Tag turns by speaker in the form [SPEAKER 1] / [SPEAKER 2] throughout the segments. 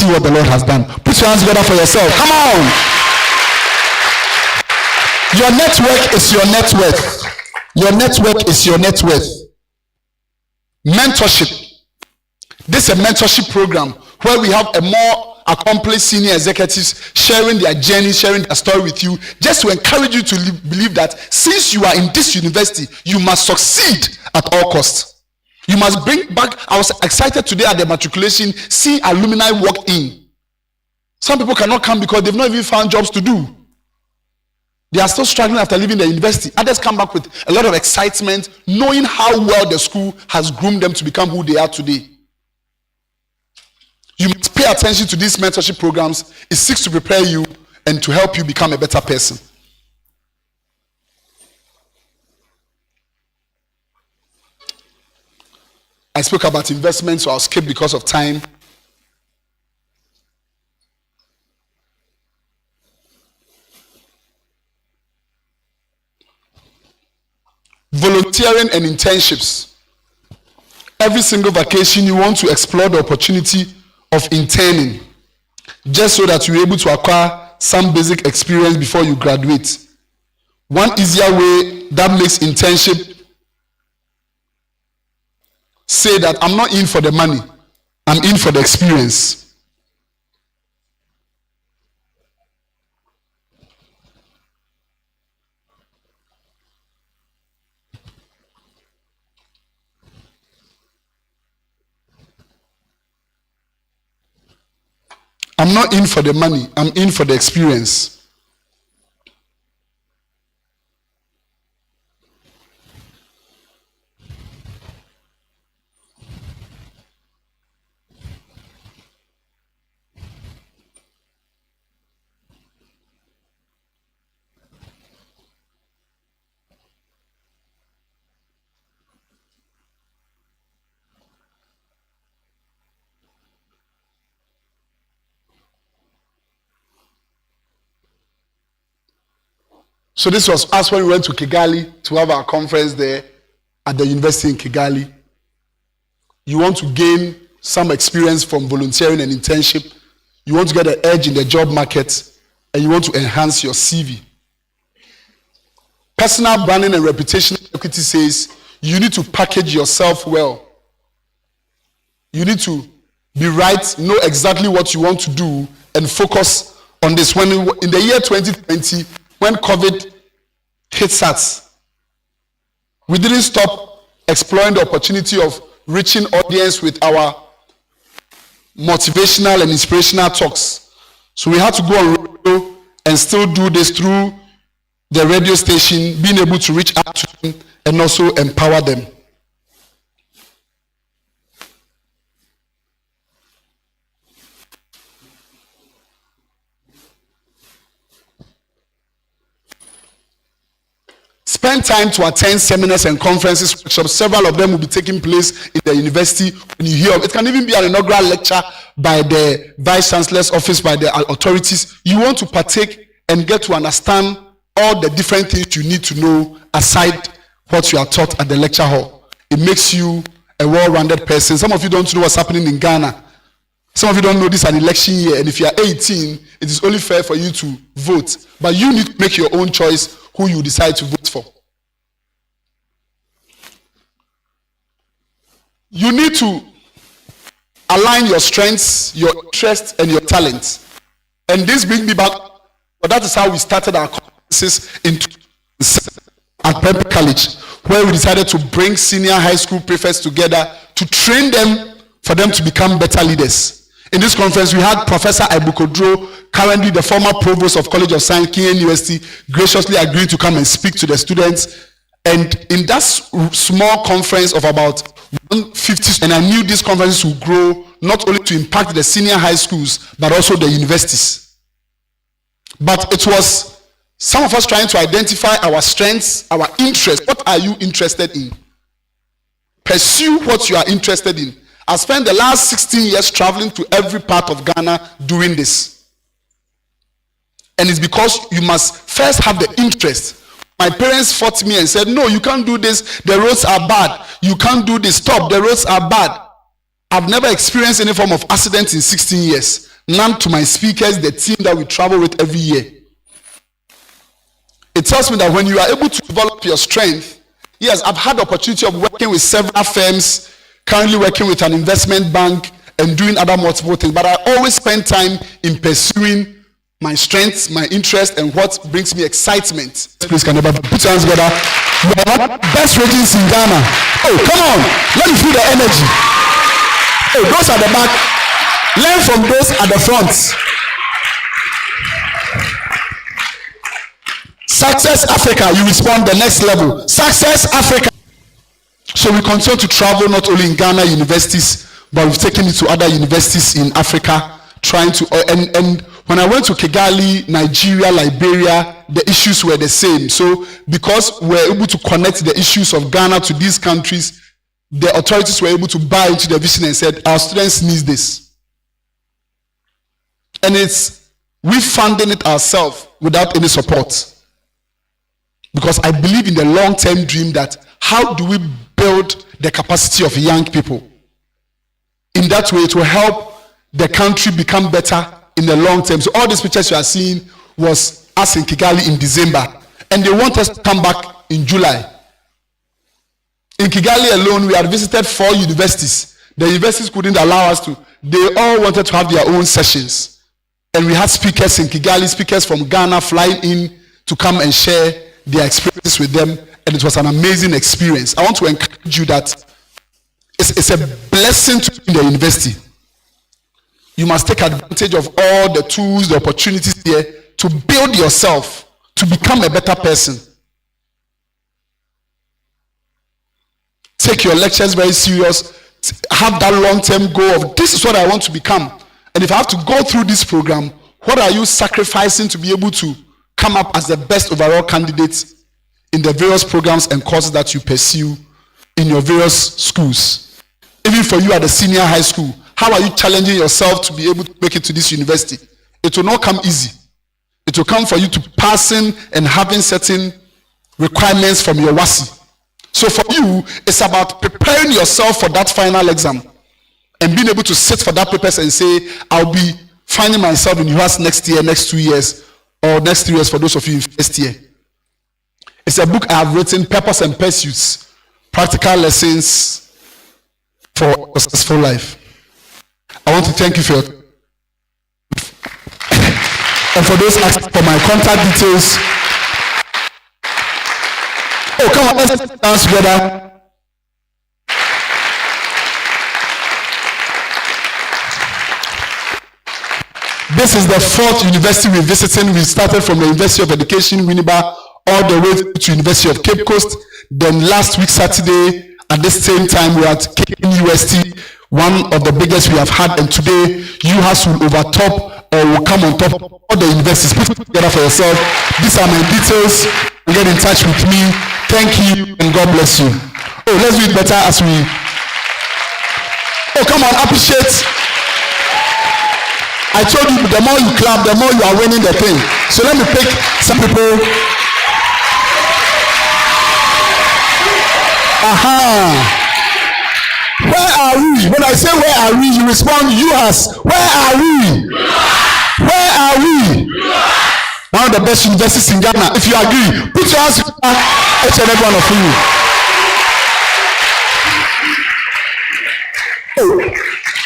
[SPEAKER 1] see what the Lord has done. Put your hands together for yourself. Come on. Your network is your net worth. Your network is your net worth. Mentorship. This is a mentorship program where we have a more accomplished senior executives sharing their journey, sharing their story with you, just to encourage you to believe that since you are in this university, you must succeed at all costs. You must bring back. I was excited today at the matriculation, seeing alumni walk in. Some people cannot come because they've not even found jobs to do. They are still struggling after leaving the university. Others come back with a lot of excitement, knowing how well the school has groomed them to become who they are today. You must pay attention to these mentorship programs. It seeks to prepare you and to help you become a better person. I spoke about investment, so I'll skip because of time. Volunteering and internships. Every single vacation, you want to explore the opportunity of interning, just so that you're able to acquire some basic experience before you graduate. One easier way that makes internship say that I'm not in for the money, I'm in for the experience. I'm not in for the money, I'm in for the experience. So this was us when we went to Kigali to have our conference there at the university in Kigali. You want to gain some experience from volunteering and internship. You want to get an edge in the job market, and you want to enhance your CV. Personal branding and reputational equity says you need to package yourself well. You need to be right, know exactly what you want to do, and focus on this. When in the year 2020, when COVID hit us, we didn't stop exploring the opportunity of reaching audience with our motivational and inspirational talks. So we had to go on radio and still do this through the radio station, being able to reach out to them and also empower them. Spend time to attend seminars and conferences, workshops. Several of them will be taking place in the university. When you hear of it, can even be an inaugural lecture by the Vice Chancellor's office, by the authorities. You want to partake and get to understand all the different things you need to know aside what you are taught at the lecture hall. It makes you a well-rounded person. Some of you don't know what's happening in Ghana. Some of you don't know this is an election year, and if you are 18, it is only fair for you to vote. But you need to make your own choice who you decide to vote for. You need to align your strengths, your interests, and your talents. And this brings me back, but that is how we started our conferences at Prep College, where we decided to bring senior high school prefects together to train them for them to become better leaders. In this conference, we had Professor Ibukodro, currently the former provost of College of Science, Kenyan University, graciously agreed to come and speak to the students. And in that small conference of about 150, and I knew these conferences would grow not only to impact the senior high schools, but also the universities. But it was some of us trying to identify our strengths, our interests. What are you interested in? Pursue what you are interested in. I spent the last 16 years traveling to every part of Ghana doing this. And it's because you must first have the interest. My parents fought me and said, no, you can't do this. The roads are bad. You can't do this. Stop. The roads are bad. I've never experienced any form of accident in 16 years. none to my speakers, the team that we travel with every year. It tells me that when you are able to develop your strength, yes, I've had the opportunity of working with several firms, currently working with an investment bank and doing other multiple things, but I always spend time in pursuing my strengths, my interest, and what brings me excitement. Please, can everybody put your hands together? You are not best ratings in Ghana. Oh, come on, let me feel the energy. Oh, those at the back, learn from those at the front. Success Africa, you respond the next level. Success Africa. So we continue to travel not only in Ghana universities, but we've taken it to other universities in Africa, trying to, and when I went to Kigali, Nigeria, Liberia, the issues were the same. So because we're able to connect the issues of Ghana to these countries, the authorities were able to buy into the vision and said, our students need this. And we funding it ourselves without any support. Because I believe in the long-term dream that how do we build the capacity of young people? In that way, it will help the country become better in the long term. So all these pictures you are seeing was us in Kigali in December. And they want us to come back in July. In Kigali alone, we had visited 4 universities. The universities couldn't allow us to. They all wanted to have their own sessions. And we had speakers in Kigali, speakers from Ghana flying in to come and share their experiences with them. And it was an amazing experience. I want to encourage you that it's a blessing to be in the university. You must take advantage of all the tools, the opportunities here to build yourself, to become a better person. Take your lectures very serious. Have that long-term goal of this is what I want to become. And if I have to go through this program, what are you sacrificing to be able to come up as the best overall candidate in the various programs and courses that you pursue in your various schools? Even for you at the senior high school, how are you challenging yourself to be able to make it to this university? It will not come easy. It will come for you to passing and having certain requirements from your WASI. So for you, it's about preparing yourself for that final exam and being able to sit for that papers and say, I'll be finding myself in UHAS next year, next 2 years, or next 3 years for those of you in first year. It's a book I have written, Purpose and Pursuits, Practical Lessons for a Successful Life. I want to thank you for your and for those asking for my contact details. Oh, come on, let's dance together. This is the 4th university we're visiting. We started from the University of Education, Winneba, all the way to University of Cape Coast. Then last week, Saturday, at this same time, we are at KUST, one of the biggest we have had. And today, UHAS will overtop or will come on top of all the universities. Put it together for yourself. These are my details. Get in touch with me. Thank you and God bless you. Oh, let's do it better as we. Oh, come on, appreciate. I told you, the more you clap, the more you are winning the thing. So let me pick some people. Aha. Where are we? When I say where are we, you respond, UHAS. Where are we? Where are we? One of the best universities in Ghana. If you agree, put your hands together, each and every one of you. Oh,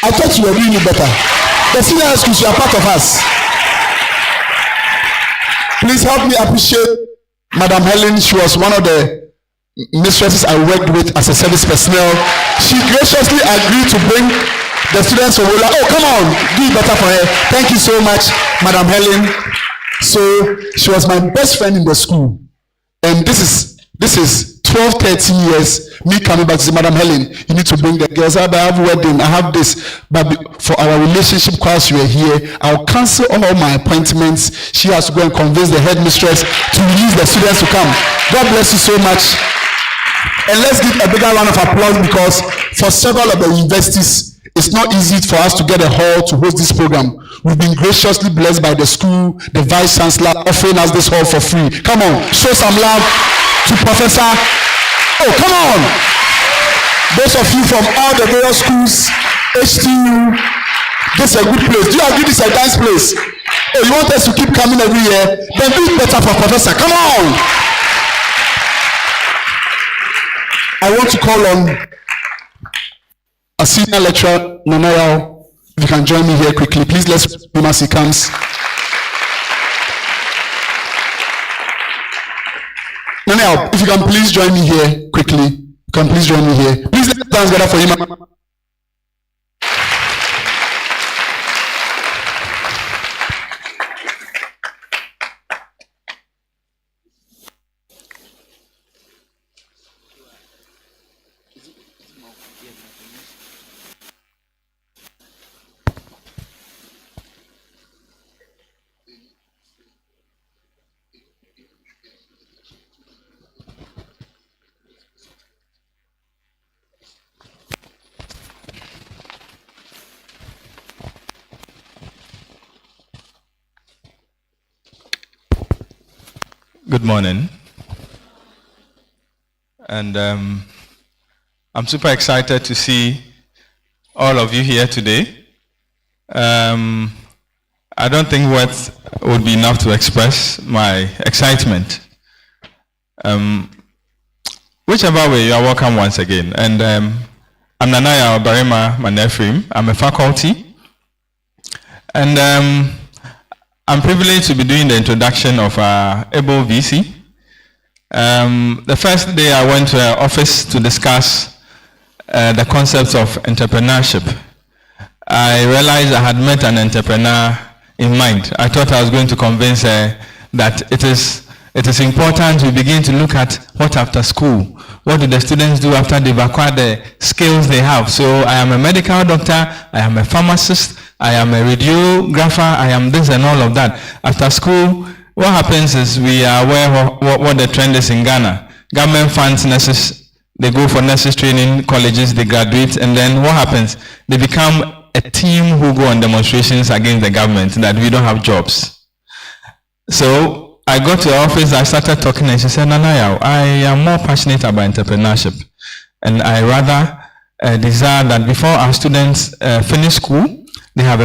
[SPEAKER 1] I thought you were doing it better. The senior high schools, you are part of us. Please help me appreciate Madam Helen. She was one of the mistresses I worked with as a service personnel. She graciously agreed to bring the students from Wola. Oh, come on, do it better for her. Thank you so much, Madam Helen. So she was my best friend in the school. And this is 12, 13 years, me coming back to say, Madam Helen, you need to bring the girls. I have wedding, I have this. But for our relationship, whilst you are here, I'll cancel all my appointments. She has to go and convince the headmistress to release the students to come. God bless you so much. And let's give a bigger round of applause because for several of the universities, it's not easy for us to get a hall to host this program. We've been graciously blessed by the school, the vice chancellor offering us this hall for free. Come on, show some love to Professor. Oh, come on. Those of you from all the various schools, HTU, This is a good place. Do you agree this is a nice place? Oh, you want us to keep coming every year? Then do it better for Professor. Come on. I want to call on a senior lecturer, Nanayao. If you can join me here quickly, please. Let's him as he comes. Nanayao, if you can please join me here quickly. You can please join me here. Please let's dance together for him.
[SPEAKER 2] Good morning, and I'm super excited to see all of you here today. I don't think words would be enough to express my excitement. Whichever way, you are welcome once again. And I'm Nanaya Barima Manefrim. I'm a faculty, and I'm privileged to be doing the introduction of ABLE VC. The first day I went to her office to discuss the concepts of entrepreneurship, I realized I had met an entrepreneur in mind. I thought I was going to convince her that it is important to begin to look at what after school. What do the students do after they've acquired the skills they have? So I am a medical doctor, I am a pharmacist, I am a radiographer, I am this and all of that. After school, what happens is we are aware of what the trend is in Ghana. Government funds nurses, they go for nurses training, colleges, they graduate, and then what happens? They become a team who go on demonstrations against the government that we don't have jobs. So I got to her office, I started talking, and she said, Nanaya, I am more passionate about entrepreneurship, and I rather desire that before our students finish school, they have a